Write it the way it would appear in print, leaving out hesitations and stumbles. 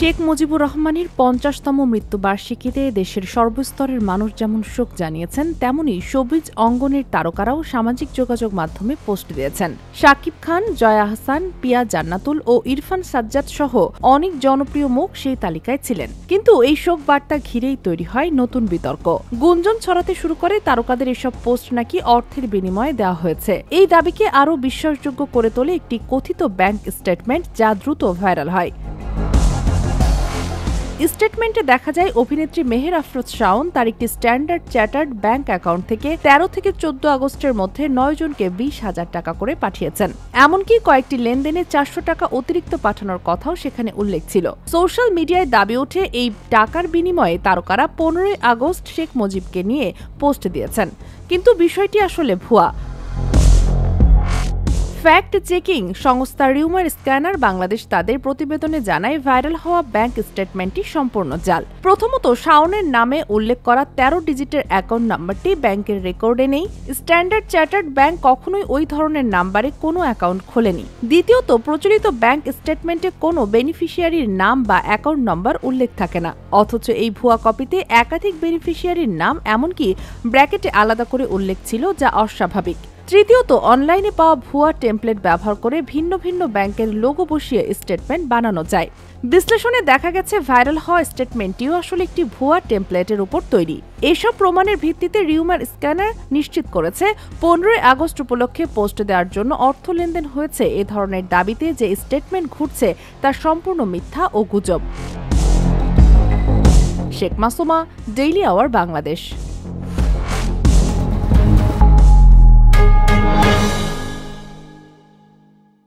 শেখ মুজিবুর রহমানের ৫০তম মৃত্যুবার্ষিকীতে দেশের সর্বস্তরের মানুষ যেমন শোক জানিয়েছেন, তেমনি শোবিজ অঙ্গনের তারকারাও সামাজিক যোগাযোগ মাধ্যমে পোস্ট দিয়েছেন। শাকিব খান, জয়া আহসান, পিয়া জান্নাতুল ও ইরফান সাজ্জাদ সহ অনেক জনপ্রিয় মুখ সেই তালিকায় ছিলেন। কিন্তু এই শোক বার্তা ঘিরেই তৈরি হয় নতুন বিতর্ক। গুঞ্জন ছড়াতে শুরু করে তারকাদের এসব পোস্ট নাকি অর্থের বিনিময়ে দেওয়া হয়েছে। এই দাবিকে আরও বিশ্বাসযোগ্য করে তোলে একটি কথিত ব্যাংক স্টেটমেন্ট, যা দ্রুত ভাইরাল হয়। স্টেটমেন্টে দেখা যায় অভিনেত্রী মেহের আফরোজ শাওন তার একটি স্ট্যান্ডার্ড চার্টার্ড ব্যাংক অ্যাকাউন্ট থেকে ১৩ থেকে ১৪ আগস্টের মধ্যে ৯ জনকে ২০,০০০ টাকা করে পাঠিয়েছেন। এমনকি কয়েকটি লেনদেনে ৪০০ টাকা অতিরিক্ত পাঠানোর কথাও সেখানে উল্লেখ ছিল। সোশ্যাল মিডিয়ায় দাবি ওঠে এই টাকার বিনিময়ে তারকারা ১৫ই আগস্ট শেখ মুজিবকে নিয়ে পোস্ট দিয়েছেন। কিন্তু বিষয়টি আসলে ভুয়া। ফ্যাক্ট চেকিং সংস্থা রিউমার স্ক্যানার বাংলাদেশ তাদের প্রতিবেদনে জানায়, ভাইরাল হওয়া ব্যাংক স্টেটমেন্টটি সম্পূর্ণ জাল। প্রথমত, শাওনের নামে উল্লেখ করা ১৩ ডিজিটের অ্যাকাউন্ট নাম্বারটি ব্যাংকের রেকর্ডে নেই। স্ট্যান্ডার্ড চার্টার্ড ব্যাংক কখনোই ওই ধরনের নাম্বারে কোনো অ্যাকাউন্ট খোলেনি। দ্বিতীয়ত, প্রচলিত ব্যাংক স্টেটমেন্টে কোনো বেনিফিশিয়ারির নাম বা অ্যাকাউন্ট নম্বর উল্লেখ থাকে না, অথচ এই ভুয়া কপিতে একাধিক বেনিফিশিয়ারির নাম, এমনকি ব্র্যাকেটে আলাদা করে উল্লেখ ছিল, যা অস্বাভাবিক। তৃতীয়ত, অনলাইনে পাওয়া ভুয়া টেমপ্লেট ব্যবহার করে ভিন্ন ভিন্ন ব্যাংকের লোগো বসিয়ে স্টেটমেন্ট বানানো যায়। বিশ্লেষণে দেখা গেছে, ভাইরাল হওয়া স্টেটমেন্টটিও আসলে একটি ভুয়া টেমপ্লেটের উপর তৈরি। এসব প্রমাণের ভিত্তিতে রিউমার স্ক্যানার নিশ্চিত করেছে ১৫ই আগস্ট উপলক্ষে পোস্ট দেওয়ার জন্য অর্থ লেনদেন হয়েছে। এ ধরনের দাবিতে যে স্টেটমেন্ট ঘুরছে তা সম্পূর্ণ মিথ্যা ও গুজব। Sheikh Masuma, Daily Our, Bangladesh.